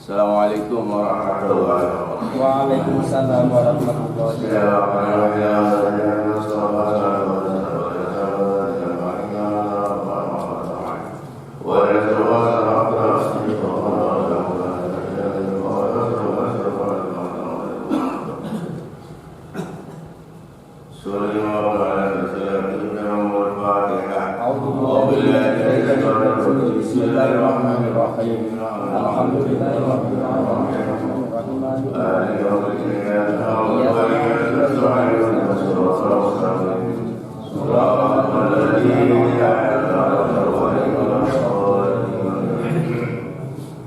Assalamualaikum warahmatullahi wabarakatuh. Waalaikumsalam warahmatullahi Bismillahirrahmanirrahim. Alhamdulillahirabbil alamin.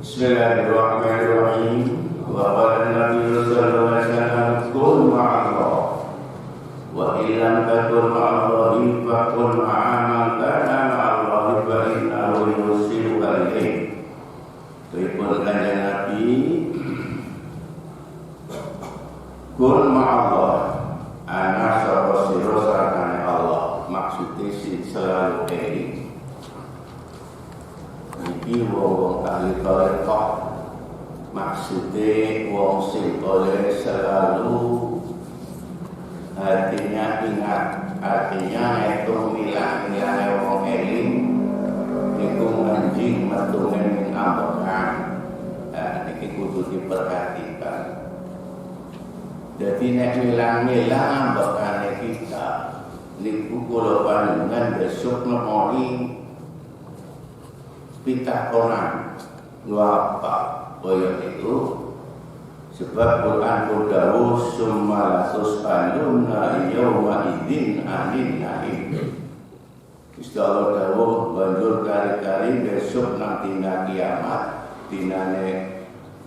Bismillahirrahmanirrahim. Wa qala Nabi sallallahu alaihi wasallam kun ma'allah wa illam takun ma'allahi fakun ma'aman kana ma'allahi fa innahu yusiru ilayhi. Ripun kanjeng Nabi kun ma'allah ana sapa sira sakane Allah, maksude sing selalu eling. Iki wong ahli tarekah, maksude wong sing oleh selalu hatinya ingat, artinya itu milah-milahnya wong eling niku anjing metune ning ambekan. Niki kudu diperhatikan. Jadi nek milah-milah ambekane kita niku kula panjenengan besok nemoni pitakonan apa kaya itu, sebab Quran dawuh summa latus'aluna yauma idzin 'anil na'im. Gusti Allah dawuh banjur kari-kari besok nang dina kiamat dinane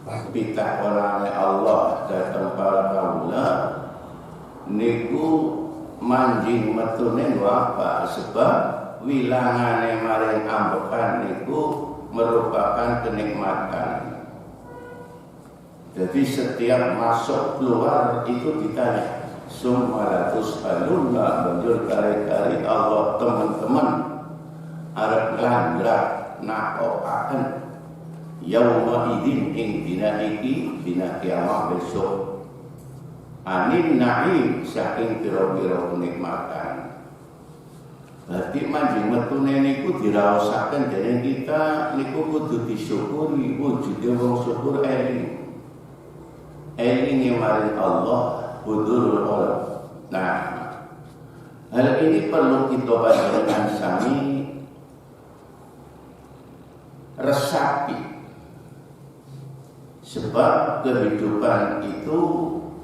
pitakonane Allah dhateng para kawula niku manjing metune apa, sebab wilangane maring ambekan niku merupakan kenikmatan. Jadi setiap masuk keluar itu ditanya sumalatus alunna, banjur kali-kali Allah teman-teman arep langgrah nakokaken yauma idzin ing dina iki, dina kiamat besok, anin na'im saking pira-pira kenikmatan. Berarti manjing metune niku diraosaken dening kita niku kudu disyukuri, wujude wong syukur eling. Elinge maring Allah hudurul qalb. Nah, hal ini perlu kita panjenengan sami resapi. Sebab kehidupan itu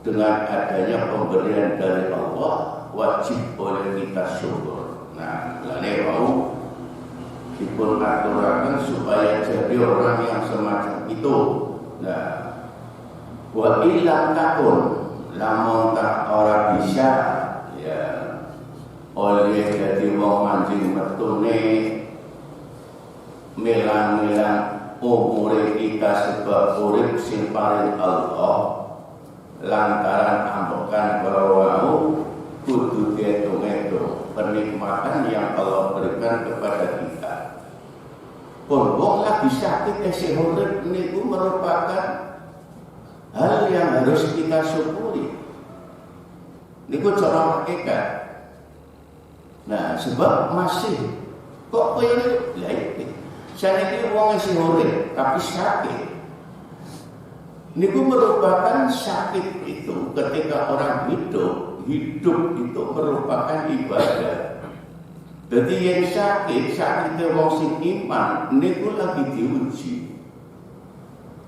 dengan adanya pemberian dari Allah wajib oleh kita syukur. Nah, lane mau dipun aturaken supaya jadi orang yang semacam itu. Nah, wa illam takun, lamun tak ora bisa ya oleh jadi wong manjing metune milang-milang umure kita, sebab urip sing paring Allah lantaran ambekan para wau kudu diitung-itung penikmatan yang Allah berikan kepada kita. Pun wong lagi sakit esih urip niku merupakan hal yang harus kita syukuri. Niku cara hakikat. Nah, sebab masih kok koyo lha saniki wong esih urip tapi sakit. Niku merupakan sakit itu ketika orang hidup itu merupakan ibadah. Jadi yang sakit wong sing iman niku lagi diuji.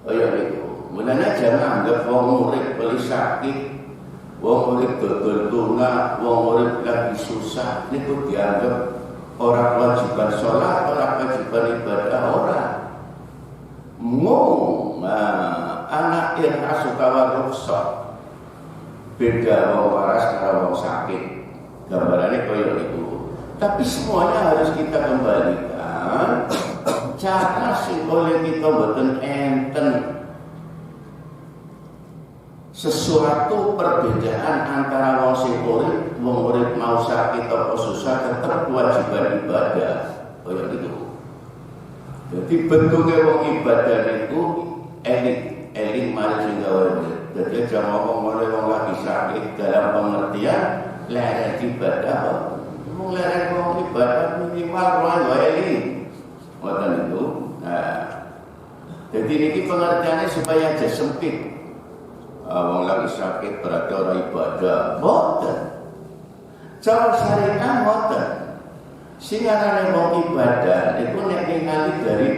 Kaya niku. Mulane jangan anggap wong urip beli sakit, wong urip dodol tuna, wong urip lagi susah niku dianggap ora kewajiban sholat, ora kewajiban ibadah, ora. Anak irhasu kawan rukhsah. Beda wong waras karo wong sakit. Gambarannya kaya itu. Tapi semuanya harus kita kembalikan. Cara sing oleh kita mboten enten sesuatu perbedaan antara wong sing urip, wong urip mau sakit atau susah tetap kewajiban ibadah. Kaya itu. Jadi bentuknya wong ibadah itu eling mari sing gawe. Dadi aja ngomong oleh wong lagi sakit dalam pengertian leren ibadah. Wong leren wong ibadah minimal ora eling. Ngoten itu. Nah, jadi ini pengertiannya supaya aja sempit. Wong lagi sakit berarti orang ibadah. Boten. Cara syariat boten. Sing arane wong ibadah iku nek ningali dari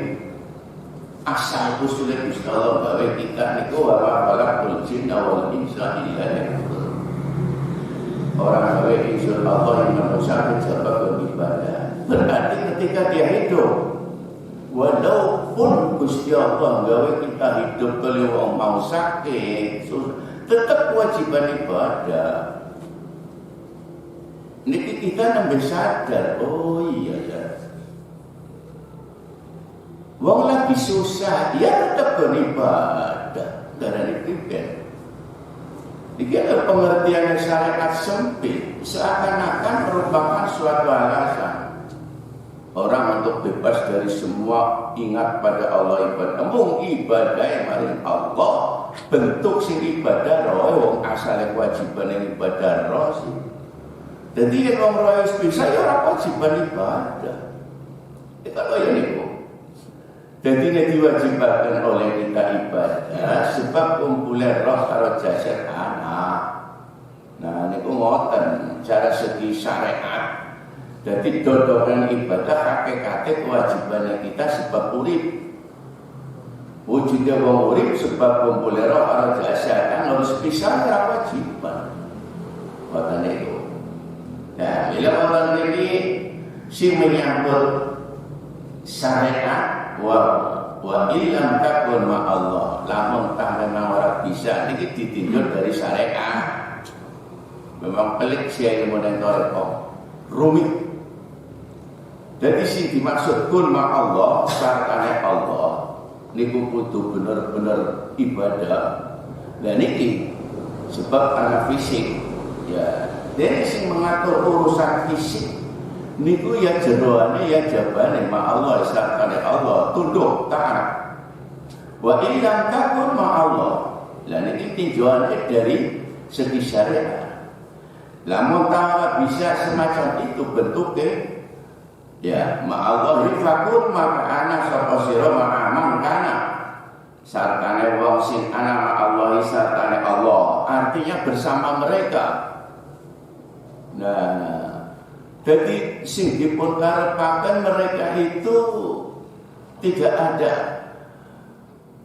asal usulnya Gusti Allah gawe kita niku wa khalaqul jinna wal insa illa liya'budun. Orang gawe insun Allah yang manusia kejaba beribadah. Berarti ketika dia hidup, walaupun Gusti Allah gawe kita hidup kalau wong mau sakit, tetap kewajiban ibadah. Niki kita nambah sadar, oh iya ya. Wong lagi susah, dia tetap beribadah. Karena itu kan. Ini ada pengertian syariat sempit, seakan-akan merupakan suatu alasan orang untuk bebas dari semua ingat pada Allah ibadah. Mung ibadah yang maring Allah, bentuk sing ibadah roh, wong asale kewajiban yang ibadah roh sih. Jadi yang wong roh bisa ya ora kewajiban ibadah. Kita kaya niku. Jadi ini diwajibkan oleh kita ibadah sebab kumpulan roh karo jasad anak. Nah ini ngoten cara segi syariat. Jadi dodokan ibadah hakikatnya kewajibannya kita sebab urip. Wujudnya wong urip sebab kumpulan roh karo jasad kan harus pisah ya kewajiban. Ngoten itu. Nah bila orang ini si menyambut syariat wa illam takun ma Allah lamun tangan ora bisa niki ditinjau dari syariat. Memang pelik sih ilmu dan toreko rumit. Jadi sing dimaksud kun ma Allah sartane Allah niku kudu bener-bener ibadah. Dan niki sebab ana fisik ya. Jadi sing mengatur urusan fisik niku ya jeroane ya jabane ma Allah sartane Allah tunduk taat. Wa illam takun ma Allah. Lah niki tinjauane dari segi syariat. Lamun ta'ala bisa semacam itu bentuknya ya ma Allah fakun maka ana sapa sira ma'aman kana sartane wong sing ana ma Allah sartane Allah artinya bersama mereka. Nah jadi sing dipun karepaken mereka itu tidak ada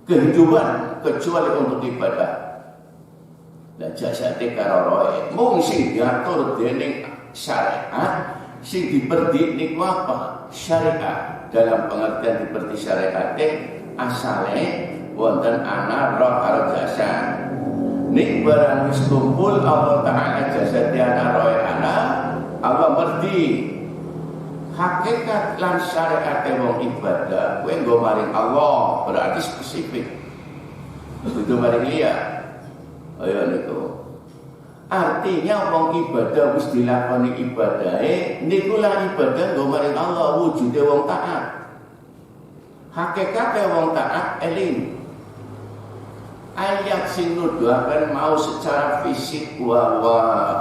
kehidupan kecuali untuk ibadah. Lah jasate karo roe mung sing diatur dening syariat, sing diperdi niku apa? Syariat. Dalam pengertian diperdi syariat asale wonten ana roh karo jasad. Ning barang wis kumpul Allah Taala jasad ana roe ana Allah merdi hakikat lan syariat wong ibadah kowe nggo maring Allah berarti spesifik. Itu maring liya. Ayo niku. Artinya wong ibadah wis dilakoni ibadahe niku lah ibadah nggo maring Allah wujude wong taat. Hakikate wong taat eling. Ayat sing nuduhaken mau secara fisik wa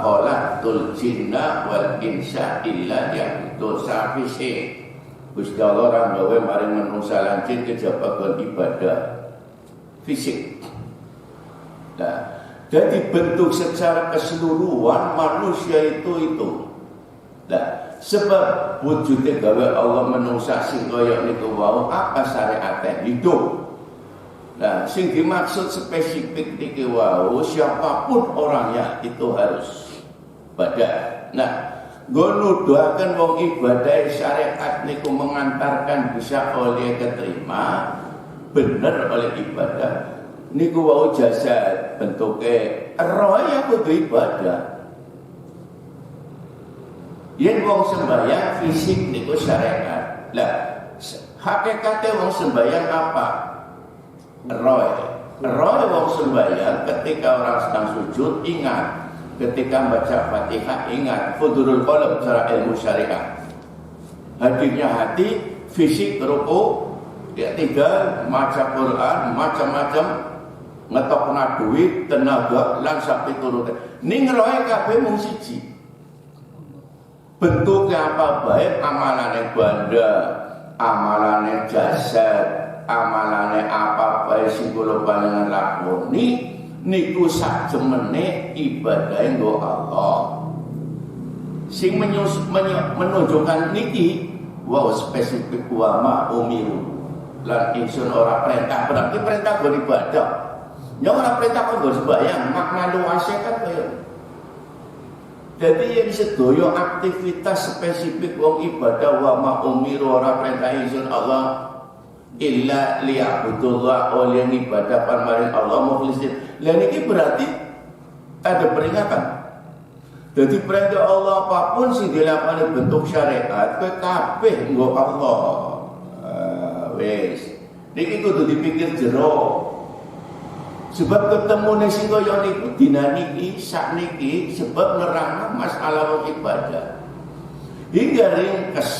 khalaqtul jinna wal insa illa liya'budun secara fisik. Gusti Allah ora gawe maring manungsa lan jin kejaba ibadah fisik. Nah, jadi bentuk secara keseluruhan manusia itu. Nah, sebab wujudnya gawe Allah manungsa sing kaya niku wau apa syariate hidup. Nah, sing dimaksud spesifik niki wau siapapun orangnya itu harus ibadah. Nah, nggo nuduhaken wong ibadah syariat niku mengantarkan bisa oleh keterima bener oleh ibadah. Niku wau jasad bentuke roh ya kudu ibadah. Yen wong sembahyang fisik niku syariat. Lah hakikate wong sembahyang apa? Roh wong sembahyang ketika orang sedang sujud ingat, ketika baca Fatihah ingat, hudurul qalb secara ilmu syariat. Hadirnya hati, fisik ruku Ya tinggal maca Quran, macam-macam ngetokna duit, tenaga lan sampai turun. Ning roe kabeh mung siji. Bentuknya apa baik, amalane banda, amalane jasad, amalane apa baik sing kula panjenengan lakoni niku sakjemene ibadah nggo Allah. Sing menunjukkan niki wow spesifik wama umiru lan insun ora perintah, berarti perintah nggo ibadah. Ya ora perintah nggo sembahyang, makna luase kan kaya. Jadi yang sedoyo aktivitas spesifik wong ibadah wama umiru ora perintah insun Allah illa liya'budullah oleh ibadah paring Allah mukhlisin. Lah niki berarti ada peringatan. Jadi perintah Allah apapun sing dilakoni bentuk syariat kowe kabeh nggo Allah. Wis. Niki kudu dipikir jero. Sebab ketemu sing kaya niku dina niki sakniki sebab nerangno masalah wong ibadah. Hingga ringkes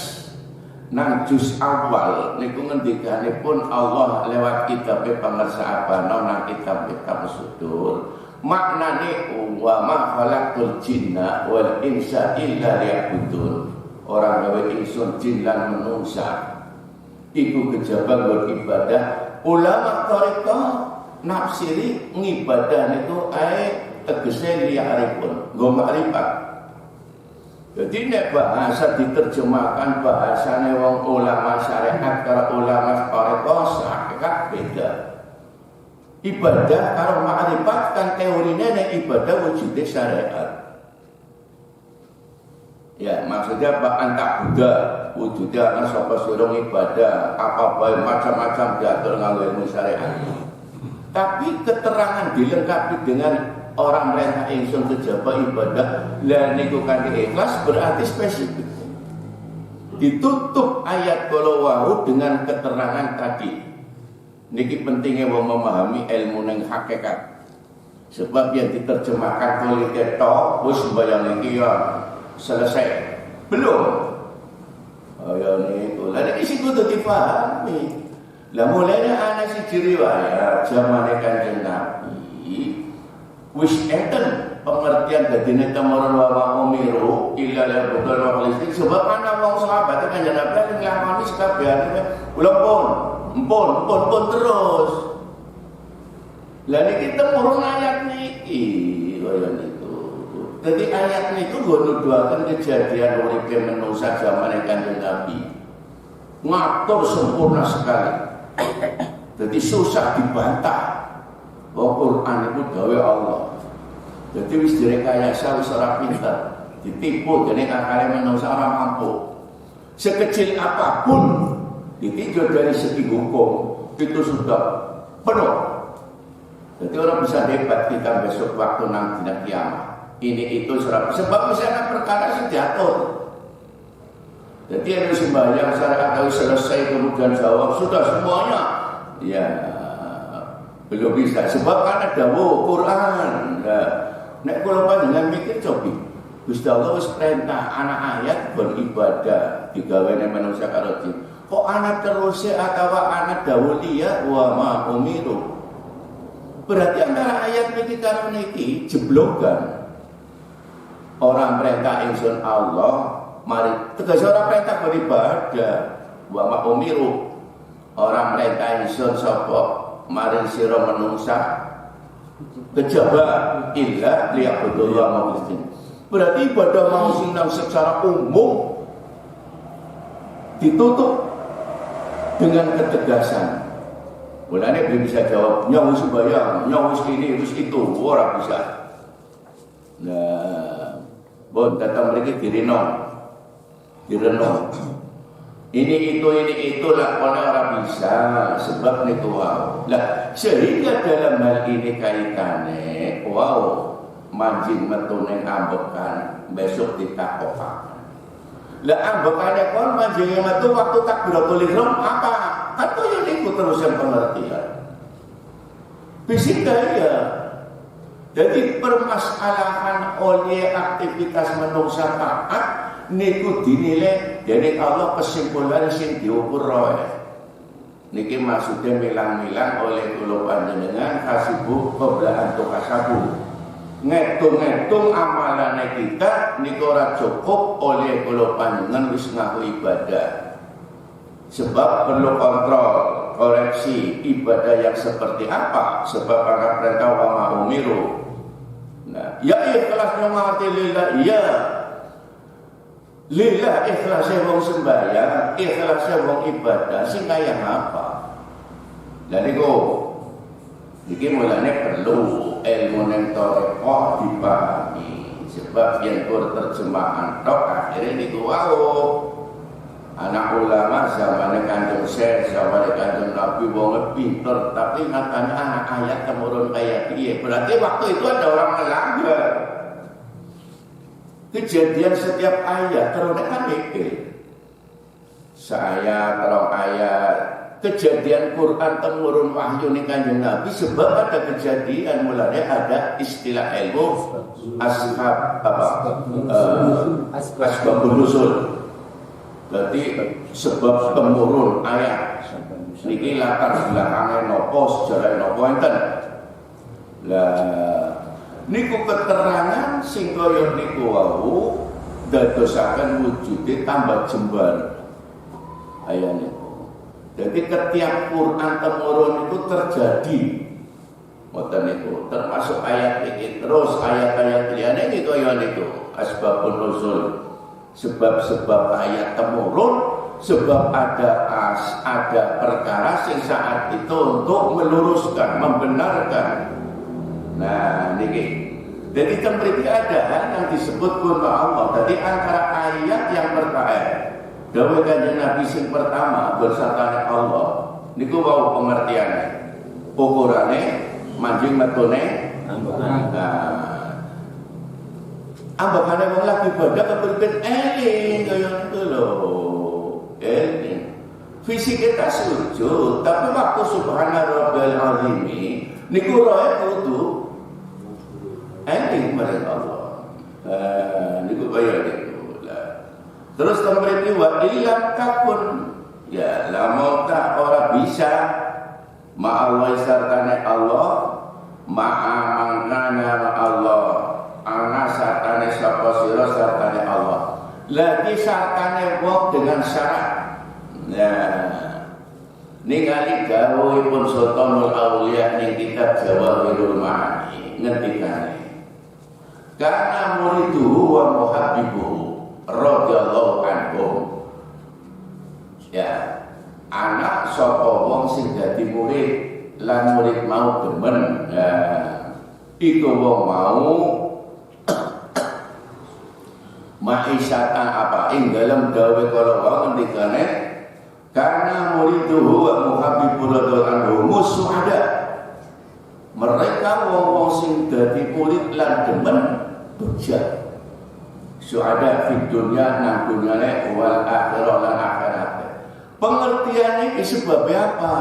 nang juz awal niku ngendikanipun Allah lewat kitab pangersaan nang kitab sudur. Maknane wa ma khalaqtul jinna wal insa illa liya'budun. Orang gawe insun jin lan manungsa iku kejaba beribadah. Ulama tarekah nafsiri ngibadah niku ae tegese liya'rifun, nggo makrifat. Jadi nek bahasa diterjemahkan bahasane wong ulama syariat karo ulama tarekah sakit beda. Ibadah karo makrifat kan teorine nek ibadah wujude syariat. Ya, maksudnya Pak antak Buddha wujudnya ana sapa surung ibadah, apa bae macam-macam diatur nganggo ilmu syariat. Tapi keterangan dilengkapi dengan orang mereka ingsun kejaba ibadah lah niku kanthi ikhlas berarti spesifik. Ditutup ayat kala wau dengan keterangan tadi. Niki pentingnya wong memahami ilmu ning hakikat. Sebab yang diterjemahkan oleh ketok wis bayang iki ya selesai. Belum. Oh ya niku. Lah iki sing kudu dipahami. Lah mulane ana siji riwayat zamane Kanjeng Nabi wis enten pengertian dadine tamurun wa umiru illa la budul wa khalisin sebab ana wong sahabat Kanjeng Nabi nglakoni sekabehane Empun terus. Lah niki temurun ayat niki kaya niku. Dadi ayat niku nggo nuduhaken kejadian uripe manusa zamane Kanjeng Nabi. Ngatur sempurna sekali. Jadi susah dibantah. Quran itu gawe Allah. Jadi wis direkayasa wis ora pinter, ditipu dening akale manusa ora mampu. Sekecil apapun ditinjau dari segi hukum itu sudah penuh. Jadi orang bisa debat kita besok waktu nanti dina kiamat. Ini itu sebab misalnya perkara sudah diatur. Jadi ada sembahyang syariat tahu selesai kemudian jawab sudah semuanya. Ya belum bisa sebab kan ada Quran. Nek kula panjenengan mikir cobi. Gusti Allah wis perintah anak ayat beribadah digawe manusia karo jin. Kok anak terusnya atau anak dawulia wa ma umiru. Berarti antara ayat niki karo niki jeblogan. Orang perintah ingsun Allah, mari tegese ora perintah beribadah wa ma umiru. Orang perintah ingsun sapa mari sira menungsa kejaba illa liya'budullah mukhlisin. Berarti ibadah mau sinau secara umum ditutup dengan ketegasan. Mulane belum bisa jawab nyawus sembahyang, nyawus ini terus itu, ora bisa. Nah, bon datang mereka direnung. Ini itu lah orang bisa sebab niku wow. Lah sehingga dalam hal ini kaitannya wow manjing metu ning ambekan besok ditakokan. Lah ambekane kon manjing metu waktu takbiratul ihram apa? Kan koyo niku terus yang pengertian. Fisik daya. Jadi permasalahan oleh aktivitas menungsa taat niku dinilai dari Allah kesimpulan sing diukur roe. niki maksudnya milang-milang oleh kula panjenengan kasibu qabla antu kasabu. Ngitung-ngitung amalane kita niku ora cukup oleh kula panjenengan wis ngaku ibadah. Sebab perlu kontrol, koreksi ibadah yang seperti apa. Sebab para perintah wa ma'umiru. Nah, ya ikhlas nyongati lillah, iya. Lillah ikhlasnya wong sembahyang, ikhlasnya wong ibadah, sing kaya apa? Dan itu, iki mulane perlu ilmu neng toreko dipahami. Sebab yang terjemahan tok akhirnya niku wau. Anak ulama zaman Kanjeng Syekh, zaman Kanjeng Nabi wong pinter, tapi ngatane anak ayat temurun kayak piye. Berarti waktu itu ada orang melanggar. Kejadian setiap ayat terus kan mikir. Saya terong ayat kejadian Quran temurun wahyu ning Kanjeng Nabi sebab ada kejadian mulanya ada istilah ilmu asbabun nuzul. Berarti sebab temurun ayat niki latar belakangnya nopo sejarah nopo enten. Lah niku keterangan sing kaya niku wau dadosaken wujude tambah jembar. Ayat niku. Jadi setiap Quran temurun itu terjadi. Ngoten niku, termasuk ayat iki terus ayat-ayat liyane iki kaya niku asbabun nuzul. Sebab-sebab ayat temurun, sebab ada perkara sing saat itu untuk meluruskan, membenarkan. Nah, niki. Jadi tempat ada yang disebut kurma Allah. Jadi antara ayat yang berkait dawuh Kanjeng Nabi sing pertama bersatane Allah. Niku wau pengertiane. Ukurane manjing metune ambakane wong lagi ibadah kepriben eling kaya niku lho. Eling. Fisik kita sujud, tapi waktu subhana rabbil azim niku roe kudu eling marang Allah. Niku kaya niku. Terus temriti wa illam takun ya lamun tak ora bisa ma'allah sartane Allah ma'amangkana Allah ana sartane sapa sira sartane Allah lagi sartane wong dengan syarat. Nah ningali dawuhipun Sultanul Auliya ning kitab Jawahirul Ma'ani ngendikane karena muriduhu wa muhabbibuhu radhiyallahu anhum. Ya, anak sapa wong sing dadi murid lan murid mau demen. Nah, iku wong mau ma'isyatan apa ing dalem gawe kala wau ngendikane karena muriduhu wa muhabbibuhu radhiyallahu anhum suada. Mereka wong-wong sing dadi murid lan demen beja. Suada fi dunya nang dunyane wal akhirah lan akhirat. Pengertian ini sebabnya apa?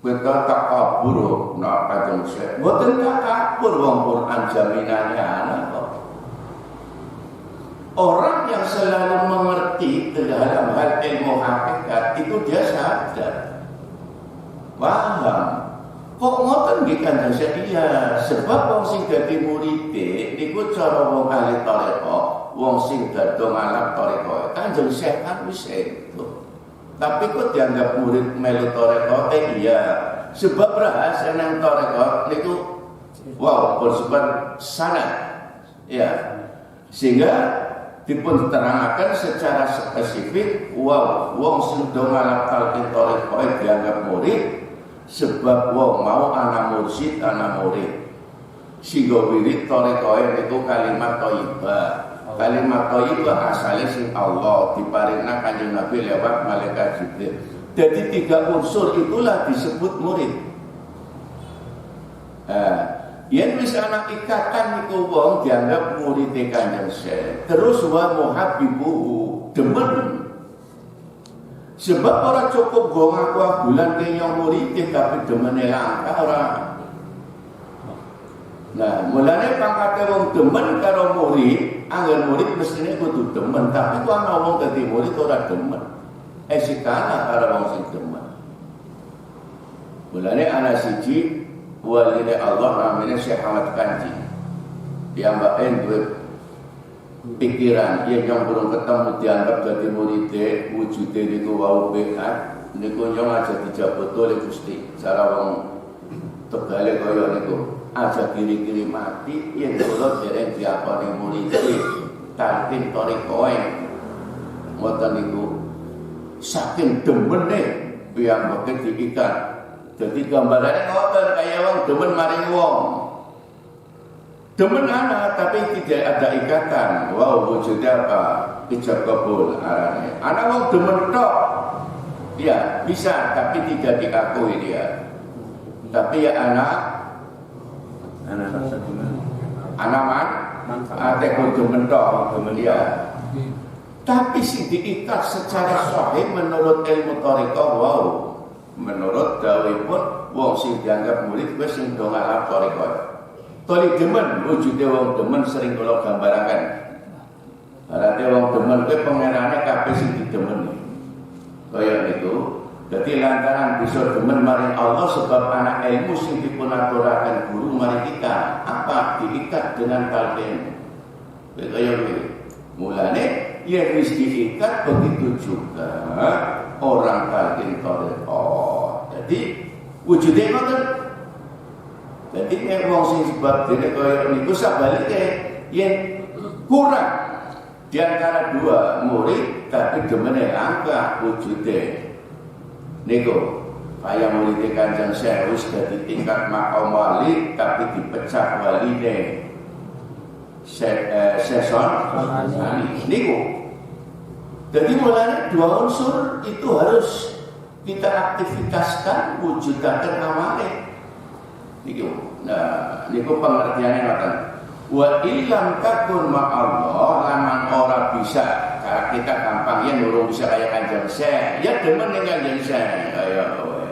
Kita takabur nak Kanjeng Syekh. Mboten takabur wong Quran jaminannya ana kok. Orang yang selalu mengerti dalam hal ilmu hakikat itu dia sadar. Paham. Kok ngoten nggih Kanjeng Syekh? Iya, sebab wong sing dadi muride niku cara wong ahli tarekah, wong sing dadi ngalap tarekah. Kanjeng Syekh kan wis itu. Tapi kok dianggap murid melu tarekah? Iya. Sebab rahasia nang tarekah niku wow, bersifat sanad. Ya. Sehingga dipun terangkan secara spesifik, wow, wong sing do ngalap tarekah dianggap murid. Sebab wong mau ana mursyid ana murid. Singgo wirid tarekah niku kalimat thayyibah. Kalimat thayyibah asale sing Allah diparingna Kanjeng Nabi lewat malaikat Jibril. Jadi 3 unsur itulah disebut murid. Yen wis ana ikatan niku wong dianggap murid Kanjeng Syekh. Terus wa muhabbibuhu demen. Sebab orang cukup go ngaku bulan kenyang murid tapi demene langka orang. Nah, mulane pangkate wong demen karo murid, angger murid mestine kudu demen, tapi ku ana wong dadi murid ora demen. Sikana karo wong sing demen. Mulane ana siji waline Allah namanya Syekh Ahmad Kanji. Piyambake duwe pikiran yen yang burung ketemu dianggap dadi muridé wujude niku wau beat niku yo aja dijabut oleh Gusti. Cara wong Tegale kaya niku aja kiri-kiri mati yen kula dereng diakoni muridé talqin thariqoe. Ngoten niku saking demene piyambake diikat. Jadi gambarannya ngoten kaya wong demen maring wong. Demen anak tapi tidak ada ikatan. Wow, wujudnya apa? Ijab kabul arane. Anak wong demen tok. Ya, bisa tapi tidak diakui dia. Tapi ya anak man ate demen tok, ya. Tapi sing diikat secara sahih menurut ilmu thariqah wow. Menurut dawuhipun wong sing dianggap murid wis sing do ngalap thariqah. Toli demen wujude wong demen sering kula gambaraken. Arate wong demen kuwi pangerane kabeh sing didemeni. Kaya niku. Dadi lantaran bisa demen maring Allah sebab anak ilmu sing dipunaturaken guru maring kita apa diikat dengan talqin. Kaya niku. Mulane yen wis diikat begitu juga orang talqin thariqah. Jadi wujude ngoten. Jadi nek wong sing sebab dene kaya niku sabalike yen kurang di antara dua murid tapi demene angka wujude niku kaya murid Kanjeng Syekh wis dadi tingkat maqam wali tapi dipecat waline seson niku. Jadi mulanya dua unsur itu harus kita aktivitaskan wujudaken amale. Niku. Nah, niku pengertiannya ngoten. Wa illam takun ma'allah laman ora bisa. Kalau kita gampang ya nurung bisa kaya Kanjeng Syekh. Ya demen ning Kanjeng Syekh. Kaya kowe.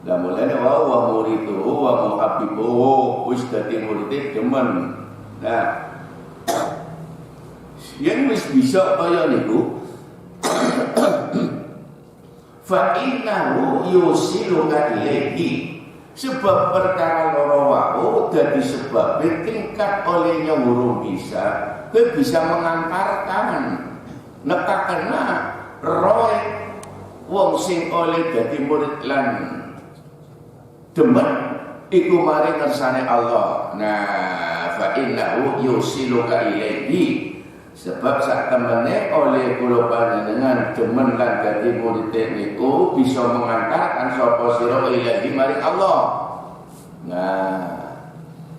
Lah mulane wa muridu wa muhabbibu wis dadi murid demen. Nah, yang wis bisa kaya niku fa innahu yusiluka ilaihi. Sebab perkara loro wau dadi sebab tingkat olehnya urung bisa, kowe bisa mengantarkan nekakena roe wong sing oleh dadi murid lan demen iku mari ngersane Allah. Nah, fa innahu yusiluka ilaihi. Sebab sak temene oleh kula panjenengan demen lan dadi murid niku bisa mengantarkan sapa sira ilahi maring Allah. Nah,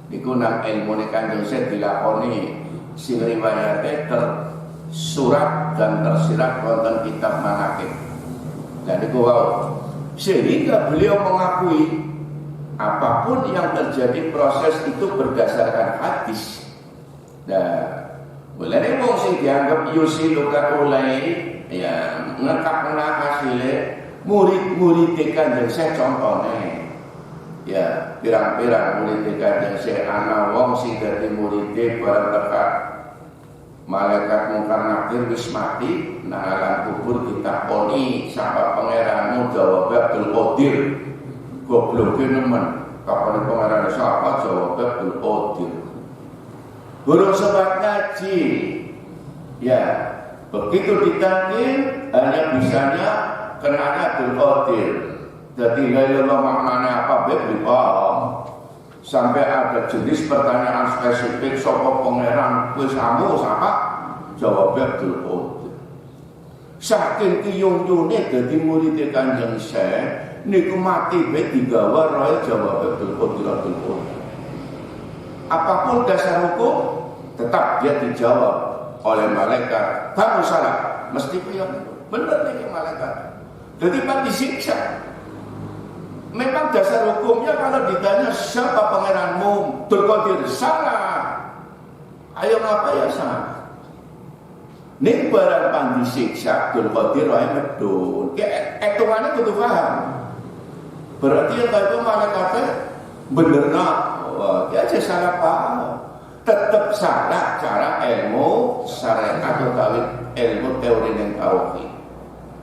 niku nang ilmune Kanjeng Syekh dilakoni sing riwayate tersurat dan tersirat wonten kitab manaqib. Dan niku wau sehingga beliau mengakui apapun yang terjadi proses itu berdasarkan hadis. Nah, mulane wong sing dianggap yusiluka ulai ya ngekakna hasile murid-murid Kanjeng Syekh contone. Ya, pirang-pirang murid Kanjeng Syekh ana wong sing dadi murid bareng tekan malaikat mungkar nakir wis mati nang alam kubur ditakoni sapa pangeranmu jawab Abdul Qadir. Gobloke nemen kapan pangeran sapa jawab Abdul Qadir. Guru sebab ngaji, ya begitu ditanggil hanya bisanya kenanya Abdul Qadir. Jadi lalu maknanya apa paham. Sampai ada jenis pertanyaan spesifik sapa pangeran wis amu sapa jawab Abdul Qadir. Saking kiyung-yune dadi murid Kanjeng Syekh niku mati bae digawa roe jawab Abdul Qadir. Apapun dasar hukum tetap dia dijawab oleh malaikat. Kamu salah, mesti yang benar nih malaikat. Jadi pak disiksa. Memang dasar hukumnya kalau ditanya siapa pangeranmu, Abdul Qadir, salah. Ayo ngapa ya salah? Nih barang pan disiksa Abdul Qadir wae medun. Hitungannya kudu paham. Berarti yang itu malaikatnya bener nak. Wah, dia aja salah paham. Tetap salah cara ilmu syariat atau ilmu teori dan tauhid.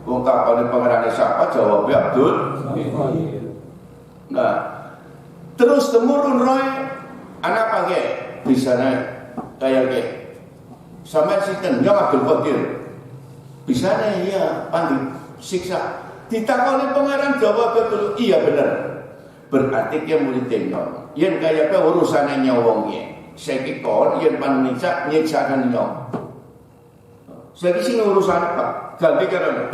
Wong takone pangerane siapa jawabnya Abdul. Nah, terus temurun roy anak pake bisane kayak ke sampai sinten ya Abdul Qadir. Bisane iya pandi siksa. Ditakoni pangeran jawab betul iya bener. Berarti dia muridnya yen kaya pe urusane nyawonge. Saiki kon yen pan nyiksakan nyong. Saiki sing urusane Pak, ganti karena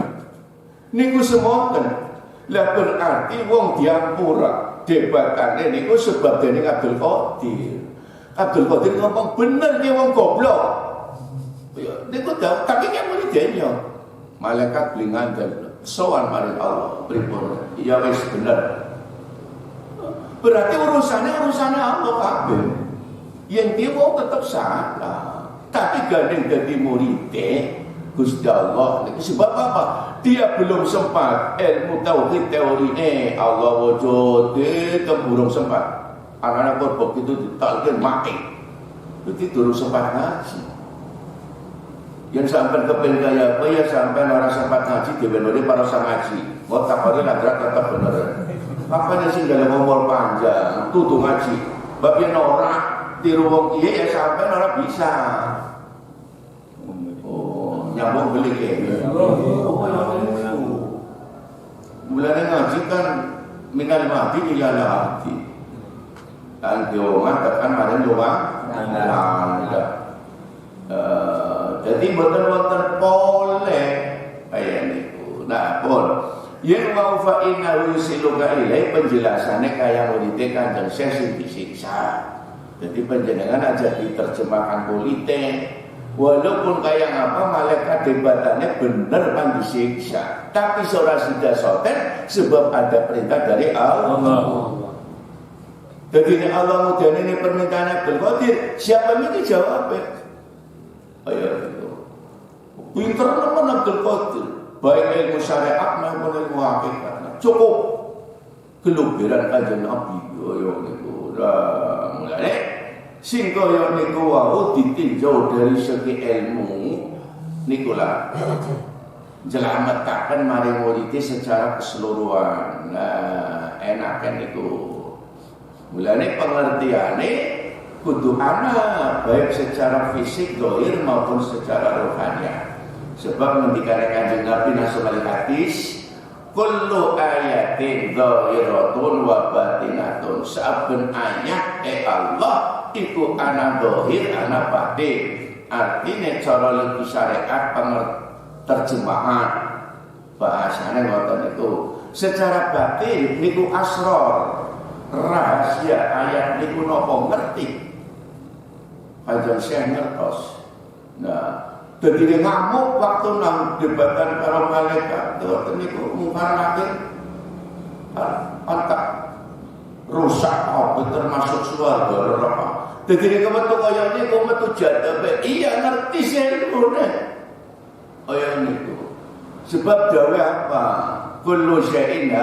niku semonten. Lah berarti wong diampura debatane niku sebab dening Abdul Qadir. Abdul Qadir ngomong bener ki wong goblok. Ya niku tapi kan muridnya. Malaikat blingandel sowan marang Allah pripun? Ya wis bener. Berarti urusannya Allah kabeh. Yang dia mau tetap salah. Tapi gandeng dadi muridé Gusti Allah. Sebab apa? Dia belum sempat ilmu tauhid teorine Allah wujud burung sempat. Anak-anak korban itu ditalkin mati. Itu durung sempat ngaji. Yang sampai kepen kaya apa ya sampai orang sempat ngaji dibenori para sang ngaji. Mau takori nagrak tetap bener. Apa sih dalam umur panjang tutu ngaji. Bab yen ora tiru wong kiye ya sampai ora bisa. Nyambung beli ke. Mulane ngaji kan minal mahdi ila lahdi. Kan diomongan tekan maren doang. Jadi boten-boten boleh kaya niku. Nah, pun yen mau fa inna yusiluka ilai penjelasannya kaya muridé Kanjeng Syekh sing disiksa. Jadi penjenengan aja diterjemahkan politik. Walaupun kayak apa malaikat debatannya bener pan disiksa, tapi seorang sudah soten sebab ada perintah dari Allah. Jadi Allah mudah ini permintaan Abdul Qadir, siapa itu jawabnya? Ayo itu. Pinter teman Abdul Qadir, baik ilmu syariat maupun ilmu hakikat. Cukup keluberan Kanjeng Nabi. Ayo itu. Lah mulane sing kaya niku wau ditinjau dari segi ilmu niku lah jelametaken mari murid secara keseluruhan. Nah, enaken niku. Mulane pengertiane kudu ana baik secara fisik dohir maupun secara rohani. Sebab ngendikane Kanjeng Nabi nasul hadis kullu ayatin dhahiratun wa batinatun. Saben ayat Allah iku ana dohir ana batin. Artinya cara lebih syariat terjemahan bahasanya ngoten itu. Secara batin niku asrar rahasia ayat niku napa ngerti. Kanjeng Syekh ngertos. Nah, jadi dia ngamuk waktu nang debatan para malaikat itu niku mungkar nakir antak rusak apa termasuk suarga neraka. Jadi dia kemetu kaya niku metu jadabe iya ngerti selune. Kaya niku. Sebab dawe apa? Kullu syai'in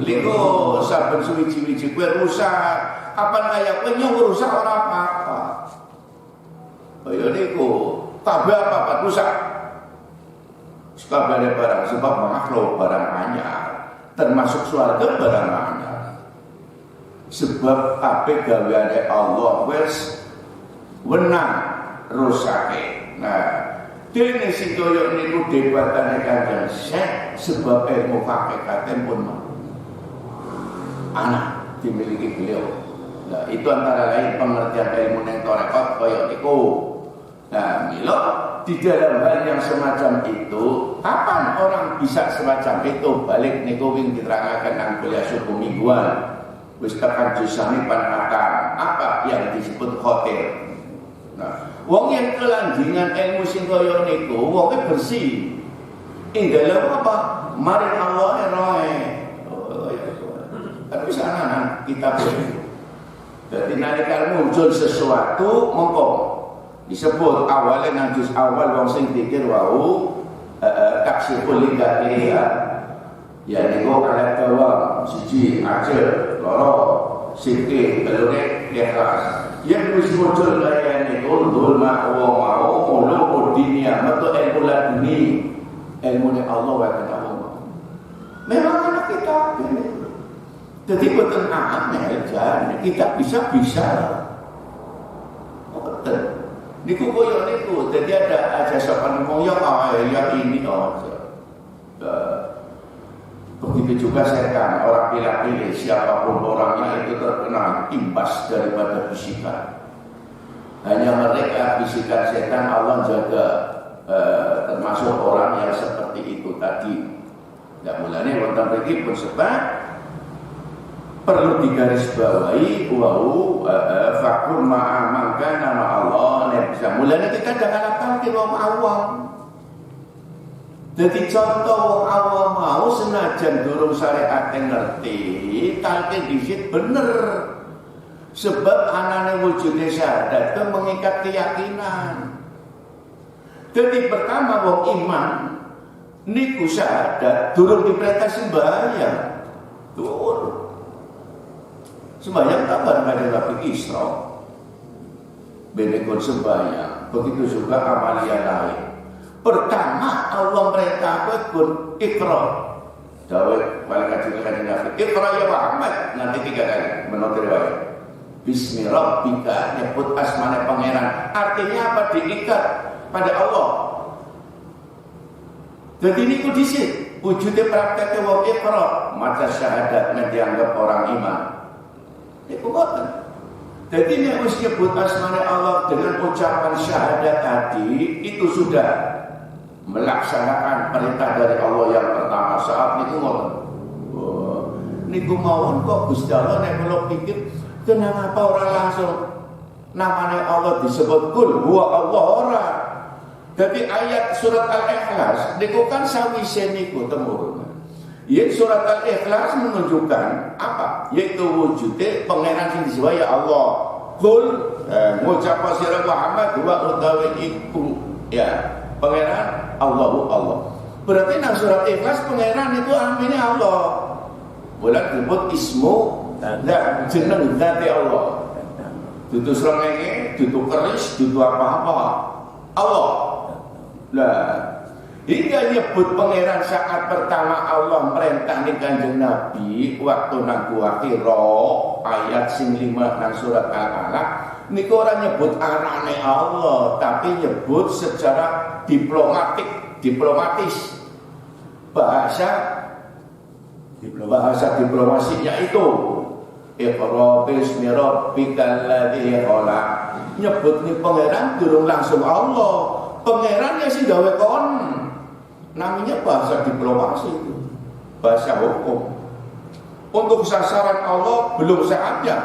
liku saben suwi-wiji kuwi rusak. Apa kaya penyung rusak ora apa-apa. Kaya niku. Kabeh apa rusak. Kabeh barang sebab makhluk barang anyar, termasuk surga barang anyar. Sebab kabeh gaweane Allah wis wenang rusake. Nah, dene sing koyo niku debatane Kanjeng Syekh sebab ilmu hakikate pun anak dimiliki beliau. Nah, itu antara lain pengertian ilmu ning tarekat koyo niku. Nah, milo di dalam hal yang semacam itu, kapan orang bisa semacam itu balik niku wing diterangkan nang kuliah suku mingguan. Wis tekan jusane panatan apa yang disebut khotir. Nah, wong yang kelanjingan ilmu sing kaya niku wonge bersih. Ing dalem apa? Mari Allah roe. Tapi sana kita jadi nalika muncul sesuatu mongko disebut awalnya nanjus awal wong sing pikir wau taksiful lidah ya niku alat bawang siji acil loro sikit telune ikhlas yang wis muncul kaya niku dul mak wong mau mulo dunia metu ilmu laduni ilmu Allah wa kena memang anak kita ini. Jadi betul aneh aja, kita bisa. Betul. Niku koyo niku, jadi ada sopan ngomong ya ini begitu juga setan, orang pilih-pilih siapapun orangnya itu terkena imbas daripada bisikan. Hanya mereka bisikan setan Allah jaga, termasuk orang yang seperti itu tadi. Tidak mulanya wonten mriki pun sebab perlu digarisbawahi fakun ma'amalkan nama Allah bisa mulanya kita jangan lapang wong awam. Jadi contoh wong awam mau senajan durung syariat ngerti talqin dhisik bener. Sebab anane wujudnya syahadat itu mengikat keyakinan. Jadi pertama wong iman niku syahadat durung diperintah sembahyang. Turun. Sembahyang kapan ada Nabi Isra? Benekon sembahyang. Begitu juga amalia lain. Pertama Allah merintah pun Iqra. Dawuh malaikat Jibril Nabi. Iqra ya Muhammad. Nanti 3 kali menurut riwayat. Bismi rabbika, nyebut asmane pangeran. Artinya apa? Diikat pada Allah. Jadi niku dhisik wujude praktek wong Iqra, maca syahadat nek dianggap orang iman. Niku boten. Jadi nek wis nyebut asmane Allah dengan ucapan syahadat tadi itu sudah melaksanakan perintah dari Allah yang pertama saat niku ngoten. Niku mawon kok Gusti Allah nek kula pikir kenapa orang langsung namanya Allah disebut kul huwa Allah ora. Jadi ayat surat Al-Ikhlas niku kan sawise niku temurun. Yaitu surat Al-Ikhlas menunjukkan apa? Yaitu wujudnya pangeran sing disebut ya Allah. Kul ngucap sira Muhammad wa utawi iku ya pangeran Allahu Allah. Berarti nang surat Ikhlas pangeran itu amine Allah. Bulan disebut ismu dan jeneng zati Allah. Dudu srengenge, dudu keris, dudu apa-apa. Allah. Nah, hingga nyebut pangeran saat pertama Allah merintah ning Kanjeng Nabi waktu nang Gua Hira ayat sing 5 nang surat Al-Alaq niku ora nyebut arane Allah tapi nyebut secara diplomatis bahasa diplomasinya itu Iqra bismi rabbikal ladzi khalaq nyebut ni pangeran durung langsung Allah. Pangeran ya sih gawe kon. Namanya bahasa diplomasi itu. Bahasa hukum. Untuk sasaran Allah belum saatnya.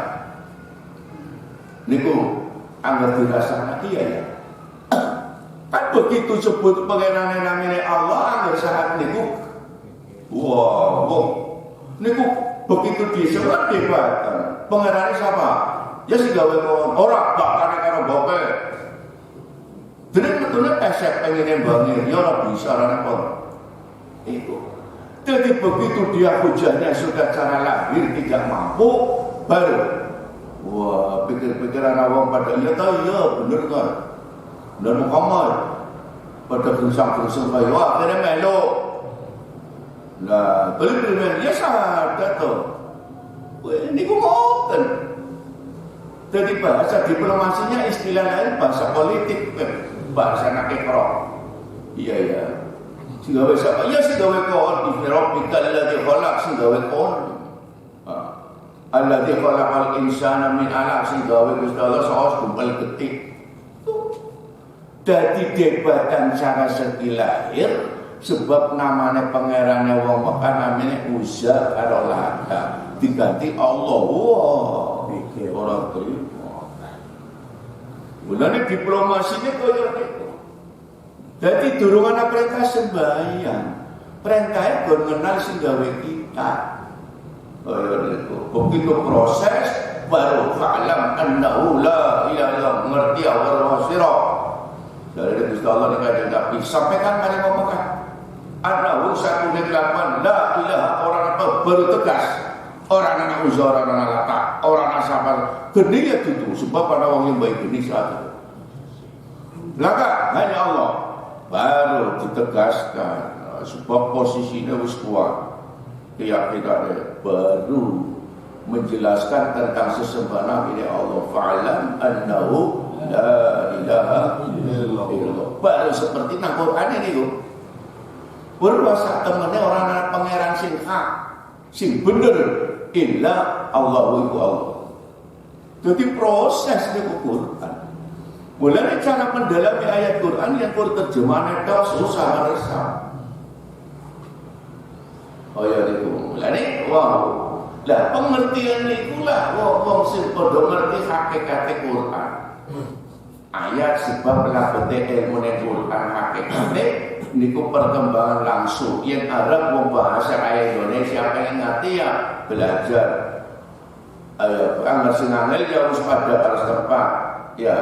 Niku anggar dirasakna iya ya. Kan begitu sebut pangeran namanya Allah anggar saat niku. Wow. Niku begitu disebut debatan. Pangeran siapa? Ya sih gawe kon. Ora bakane karo bope. Jadi betulnya esek pengen bangun, ya orang bisa orang apa? Itu. Jadi begitu dia hujannya sudah cara lahir tidak mampu, baru wah pikir-pikiran awam pada iya tahu ya bener kan, bener Muhammad pada gersang-gersang kayu akhirnya melo. Nah beli dia sadar tuh, ini gue ngoten. Jadi bahasa diplomasinya istilah lain bahasa politik. Bahasa nak Iqra. Iya ya. Sing gawe sapa? Ya sing gawe kon Ibnu Rabbikal ladzi khalaq sing gawe kon. Alladzi khalaqal insana min 'alaq sing gawe Gusti Allah saos gumpal getik. Dadi debatan cara segi lahir sebab namanya pangerane wong Mekah namanya Uzza karo Lata diganti Allah. Wah, iki ora terima. Mulane diplomasinya koyo niku. Dadi durung ana perintah sembahyang. Perintahe gon ngenal sing gawe kita. Koyo niku. Begitu proses baru fa'lam annahu la ilaha illallah ngerti awal wasira. Dari Gusti Allah nek Nabi sampaikan mari Mekah. Annahu satu kelakuan la ilaha orang apa baru tegas. Orang anak uzur, orang anak lata, orang anak sabar. Geni ya itu sebab pada orang yang baik ini saat itu. Laka hanya Allah baru ditegaskan. sebab posisinya wis kuat. Keyakinannya baru menjelaskan tentang sesembahan ini Allah fa'alam annahu la ilaha illallah. Baru seperti nang Quran ini kok. Berwasa temennya orang anak pangeran sing hak, sing bener illa Allahu iku Allah. Jadi proses di Quran. Mulai cara mendalami ayat Quran yang terjemahan itu susah resah. Oh ya itu, mulai wow. Lah pengertian niku lah wong sing padha ngerti hakikat Quran. Ayat sebab labete ilmu Quran hakikate niku perkembangan langsung. Yang Arab mau bahasa ayat Indonesia pengen ngerti ya belajar. Ayo, anggar sing angel ya wis pada harus tepat. Ya.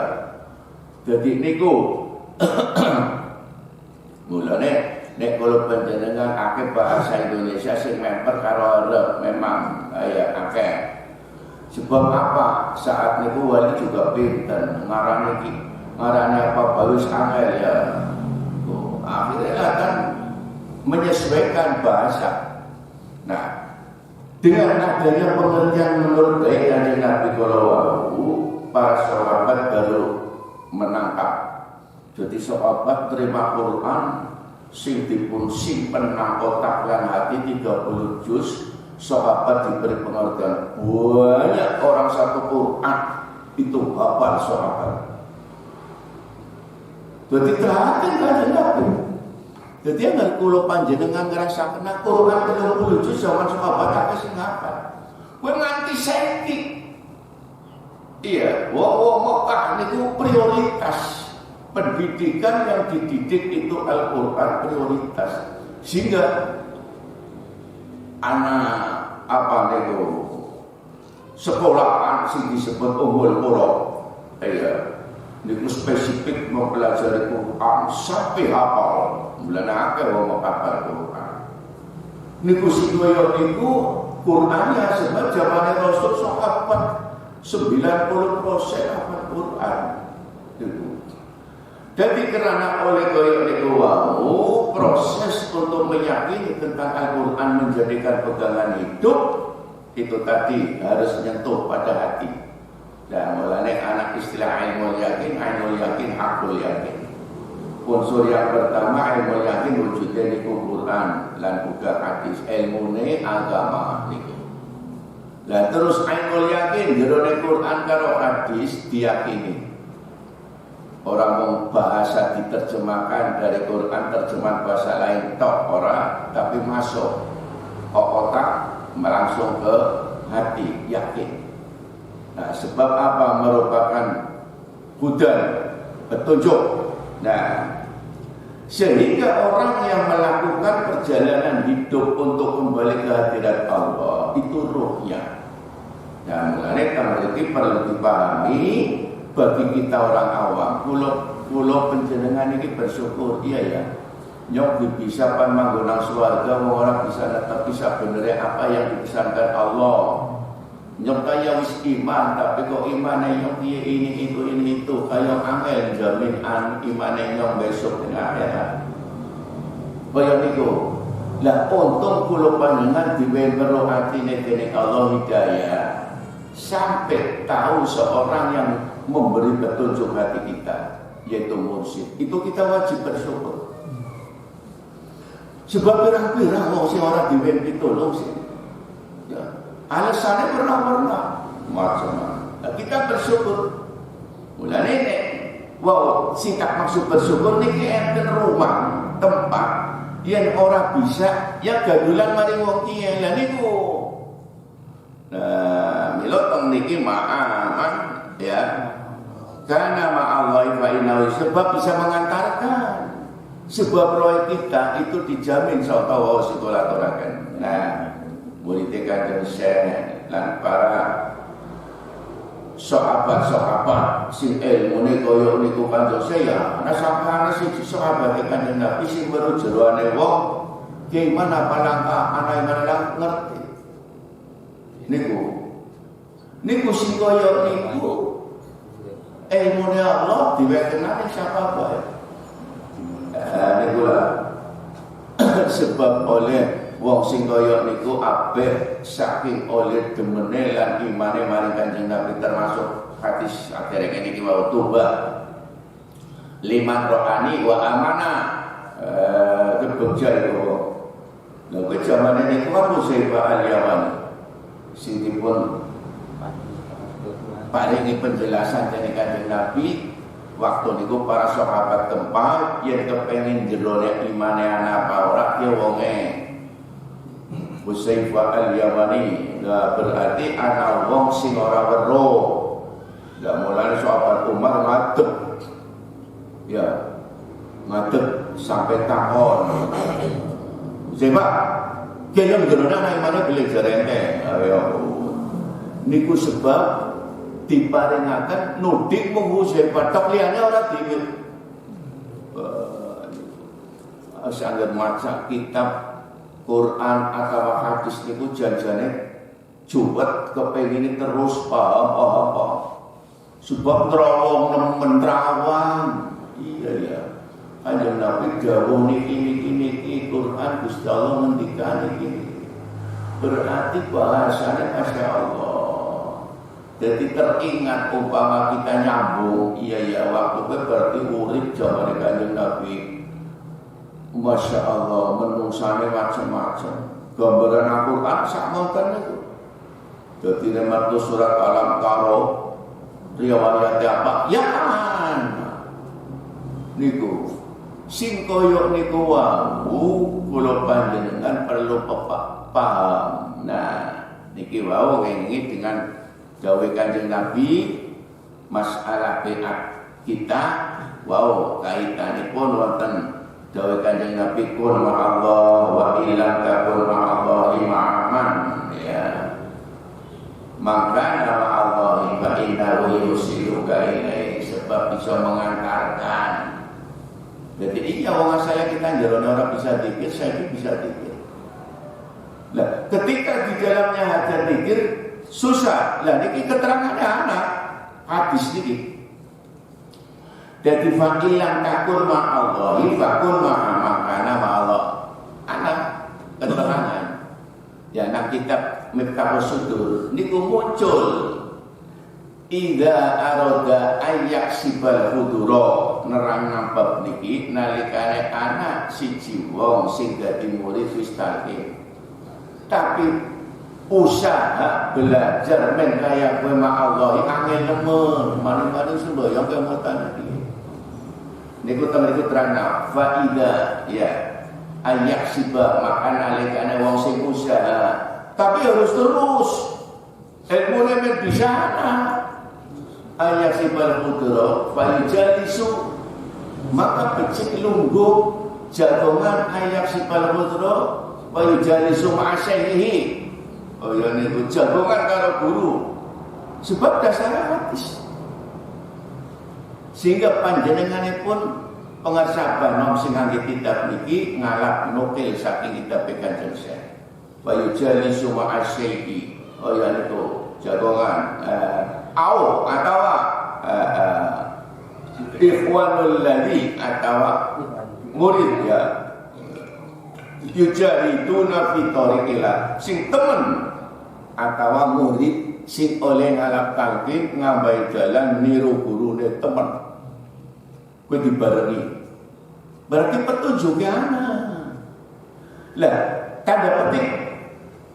Jadi niku mulane nek kalau panjenengan akeh bahasa Indonesia sing memper karo Arab memang ya akeh. Sebab apa? Saat niku wali juga pinten ngarani apa bawis angel ya. Akhirnya akan menyesuaikan bahasa. Nah, dengan adanya pengertian menurut dari Nabi Sallallahu para sahabat baru menangkap. Jadi sahabat terima Quran sing dipun simpen nang otak lan hati 30 juz. Sahabat diberi pengertian banyak orang satu Quran itu hafal sahabat. Jadi terakhir kan Nabi. Jadi yang kulo panjenengan ngerasa kena Quran 30 juz zaman sahabat apa sing hafal. Kowe nganti saiki. Iya, wong Mekah niku prioritas. Pendidikan yang dididik itu Al-Quran prioritas. Sehingga anak apa niku sekolahan sing disebut Ummul Qura. Iya. Niku spesifik mempelajari Quran sampai hafal. Mulane akeh wong hafal Quran. Niku sing koyo niku Qur'annya sebab zamane Rasul sahabat 90% hafal Quran. Jadi karena oleh koyo niku wau proses untuk meyakini tentang Al-Quran menjadikan pegangan hidup itu tadi harus menyentuh pada hati. Dan mulane anak istilah ainul yakin, hakul yakin. Unsur yang pertama ilmu yakin wujudnya niku Quran lan uga hadis, ilmune agama niku. Lah terus ainul yakin jerone Quran karo hadis diyakini. Orang mau bahasa diterjemahkan dari Quran terjemahan bahasa lain tok ora, tapi masuk ke otak langsung ke hati yakin. Nah, sebab apa merupakan hudan petunjuk. Nah, sehingga orang yang melakukan perjalanan hidup untuk kembali ke hadirat Allah itu ruhnya. Dan mulai memiliki perlu dipahami bagi kita orang awam. Pulau penjenengan ini bersyukur, iya ya. Nyok bisa pan manggonang swarga, orang bisa tetap bisa benernya apa yang dipesankan Allah. Nyok kaya wis iman, tapi kok imannya nyok ini itu kaya angel jamin imannya nyok besok dengan akhirat. Kaya niku. Lah untung kula panjenengan diwenehi atine dening Allah hidayah sampai tahu seorang yang memberi petunjuk hati kita, yaitu mursyid. Itu kita wajib bersyukur. Sebab pirang-pirang wong sing ora diwen pitulung sih. Ya, alasannya pernah macam-macam. Kita bersyukur. Mulane nek wow, singkat maksud bersyukur niki enten rumah, tempat yang ora bisa ya gadulan mari wong kiye. Lah niku. Nah, mila teng niki ma'aman ya. Karena ma'allahi fa innahu sebab bisa mengantarkan. Sebab roh kita itu dijamin sapa wae sekolah-tolaken. Nah, murid Kanjeng Syekh lan para sahabat-sahabat sing ilmune kaya niku Kanjeng Syekh ya, ana sapane siji sahabat Kanjeng Nabi sing weruh jeroane wong, gimana palangka ana yang ngerti. Niku sing kaya niku ilmune Allah diwekenane siapa bae. Niku lah sebab oleh wong sing kaya niku abeh saking oleh demene lan imane maring Kanjeng Nabi, termasuk hadis akhirnya ini wau toba liman rohani wa amanah kebegja itu. Nah kejaman ini kan Huzaifah al-Yamani sing dipun paringi penjelasan dari Kanjeng Nabi waktu niku para sahabat tempat yang kepengin jerone imane ana apa ora ya wonge Huzaifah al-Yamani. Nah berarti ana wong sing ora weruh. Lah mulane sahabat Umar ngadeg. Ya. Ngadeg sampai takon. Huzaifah, kene jerone ana imane belajar ente. Ayo. Niku sebab diparingaken nudik mung Huzaifah tok liyane ora dhewe. Sangat maca kitab Quran atau hadis niku janjane juwet kepengin terus paham. Sebab terawang nemen terawang. Iya ya. Kanjeng Nabi dawuh niki Quran Gusti Allah ngendikan iki. Berarti bahasane Masya Allah. Jadi teringat umpama kita nyambung, iya waktu itu berarti urip zaman Kanjeng Nabi. Masya Allah, menungsane macam-macam. Gambaran Al-Quran sakmonten itu. Jadi nematu surat Alam Karo, riwayat apa? Ya kan. Niku, sing koyok niku wau, kula panjenengan perlu paham. Nah, niki wau ini dengan gawe Kanjeng Nabi masalah beat kita wow kaitanipun wonten gawe Kanjeng Nabi kun ma'allah wa illam takun ma'allahi ma'aman ya maka ma'allahi fa innahu yusiluka ilaihi sebab bisa mengantarkan. Jadi iya wong saya kita njerone ora bisa dikir, saya bisa dikir. Nah, ketika di dalamnya hajat dikir susah. Lah niki keterangannya anak hadis niki. Dadi fa'ilan takun ma'allahi fakun ma'amana ma'allah. Anak keterangan. Ya nang kitab Miftahus Sudur niku muncul idza arada ayyak sibal hudura nerang nambab niki nalikane anak siji wong sing dadi murid wis talqin. Tapi usaha belajar men kaya kowe ma'allahi angel nemen maning-maning semboyong kemutan iki niku temen iku terangna faida ya ayak siba makan alikane wong sing usaha tapi harus terus ilmune men bisa ayak sibal putro falijalisu maka becik lungguh jagongan ayak sibal putro falijalisu ma'asyihi. Oh ya niku jagongan karo guru. Sebab dasarnya hadis. Sehingga panjenenganipun pengarsaban nom sing ngangge kitab niki ngalap nukil saking kitab Kanjeng Syekh. Wa yujalisu ma'asyihi. Oh ya niku jagongan au atau ikhwanul ladzi atau murid ya. Yujahiduna fi thariqillah sing temen atawa murid sing oleh ngalap talqin ngambai jalan niru gurune temen kuwi dibarengi berarti petunjuknya anak lah tanda petik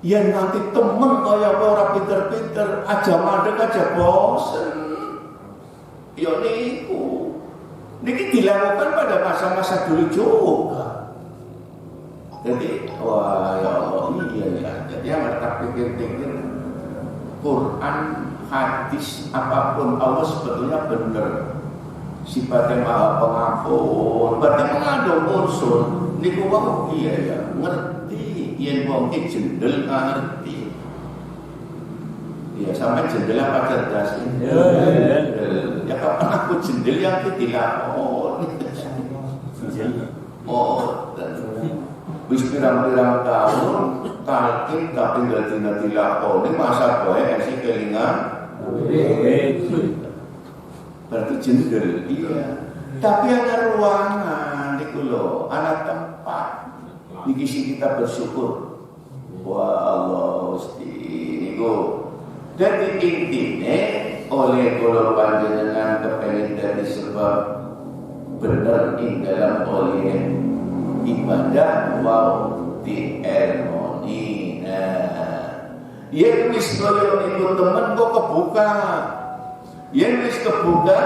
yang nanti temen kaya ora pinter-pinter aja mandek aja bosen ya niku niki dilakukan pada masa-masa dulu juga. Jadi, wah ya Allah, iya ya. Jadi yang tak pikir-pikir Quran, hadis, apapun Allah sebetulnya benar. Sifatnya maha pengampun. Berarti mengandung unsur. Niku wong iya ya, ngerti. Yen wong iki jendel ngerti. Ya sampai jendel apa cerdas? Ya kapan aku jendel yang dilakon. Oh, wis pirang-pirang tahun talqin tapi enggak dilakoni masa bae esi kelingan berarti jendel iya tapi ada ruangan niku lho ana tempat niki sing kita bersyukur. Wah Allah Gusti niku. Dadi intine oleh kula panjenengan kepengin dadi sebab bener ing dalam oleh ibadah wau di harmoni. Yen wis koyo niku temen kok kebuka. Yen wis kebuka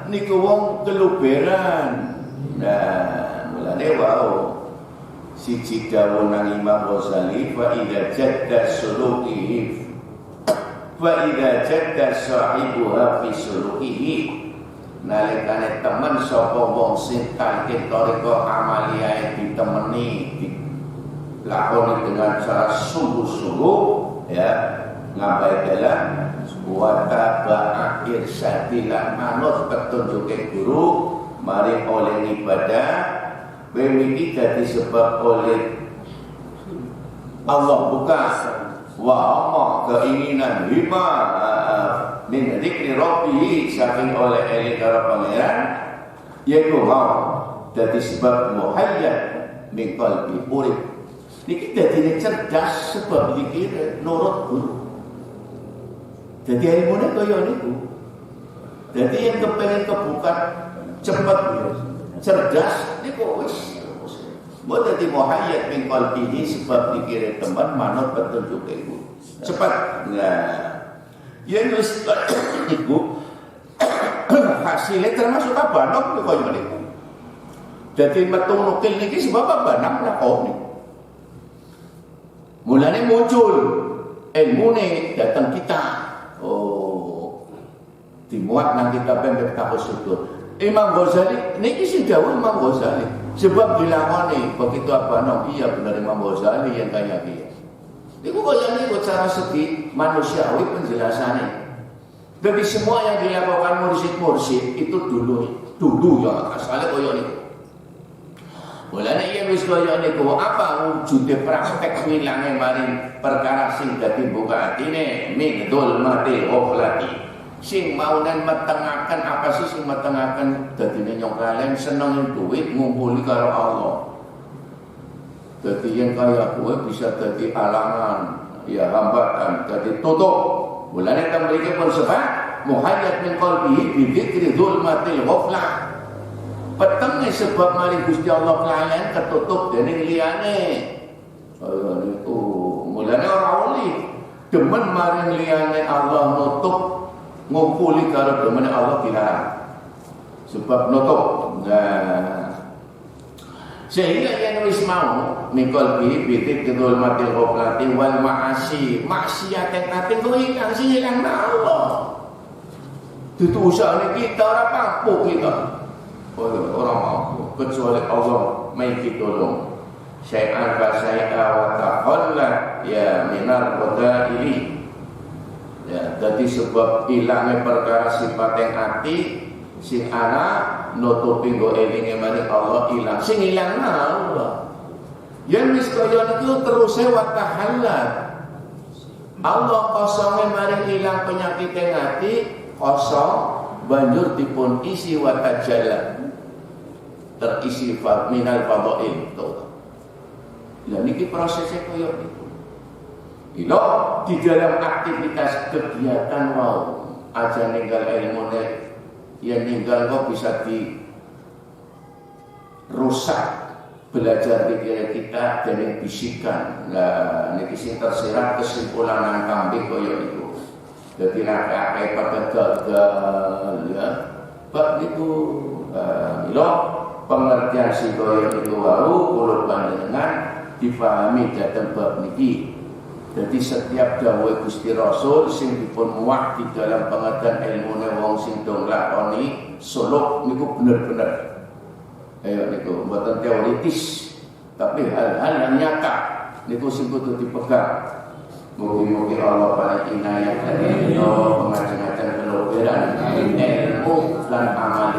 niku wong keluberan. Nah, mulane wau siji dawuh nang Imam Ghazali fa idza jadda sulukihi fa idza jadda sahibuha fi sulukihi nalikane temen sapa wong sing talqin toriko amaliyae ditemeni dilakoni dengan cara sungguh-sungguh ya ngabai dalam wataba akhir sadilan manut petunjuke guru mari oleh ibadah memiliki jadi sebab oleh Allah buka wa amma keinginan hima min dzikri rabbih saking oleh eling karo pangeran yaiku mau jadi sebab muhayyad min qalbi urip niki dadine cerdas sebab dikira nurut guru jadi ilmune kaya niku jadi yang kepengen kebuka cepat cerdas niku wis mbok dadi muhayyad min qalbihi sebab dikira teman manut petunjuk iku cepat nah yen wis iku hasilnya termasuk abanok kaya niku dadi metu nukil niki sebab abanok lakoni mulane muncul ilmune datang kita dimuat nang kitab Miftahus Sudur Imam Ghazali niki sing dawuh Imam Ghazali sebab dilakoni begitu abanok iya benar Imam Ghazali yang kaya dia niku kaya niku cara segi manusiawi penjelasannya jadi semua yang dilakukan mursyid-mursyid itu dulu ya asalnya kaya niku mulane iya wis kaya niku apa wujude praktek wilange maring perkara sing dadi buka atine min dzulmatil ghaflati sing maunan metengaken apa sih sing metengaken dadine nyong kalian seneng duit ngumpuli karo Allah dadi yen kaya kowe bisa dadi alangan ya hambatan dadi tutup mulane ta mriki pun sebab muhayyad min qalbihi bi dzikri dzulmatil ghaflah petenge sebab mari Gusti Allah kalian ketutup dening liyane niku mulane ora oleh demen maring liyane Allah nutup ngumpuli karo demen Allah dilarang sebab nutup nah sehingga yang wis mau mikol bitik kedul matil qoblati wal ma'asi maksiat yang kate ku hilang sing hilang Allah itu usahane kita ora mampu kita orang mampu kecuali Allah mai ditolong syai'an fa syai'a wa taqalla ya minar qadaili ya, jadi sebab hilangnya perkara sifat yang hati sing ana nutupi go elinge maring Allah ilang sing ilang Allah yen wis kaya niku terus wa tahallat Allah kosonge maring ilang penyakit yang hati kosong banjur dipun isi wa tajalla terisi minal fadhail to lha niki prosesnya kaya niku ilo di dalam aktivitas kegiatan mau aja ninggal ilmu yang ninggal kok bisa dirusak belajar pikiran kita dan yang bisikan nah niki sing tersirat kesimpulan nang kambing koyo itu jadi akeh pada gagal ya bab niku ilo pengertian si koyo itu wae kula panjenengan difahami dhateng bab niki. Jadi setiap dawuh Gusti Rasul sing dipun muat di dalam pengertian ilmune wong sing do nglakoni suluk niku bener-bener ayo niku mboten teoritis tapi hal-hal yang nyata niku sing kudu dipegang. Mugi-mugi Allah paling inayah dari pengajian-pengajian keluberan ilmu lan amal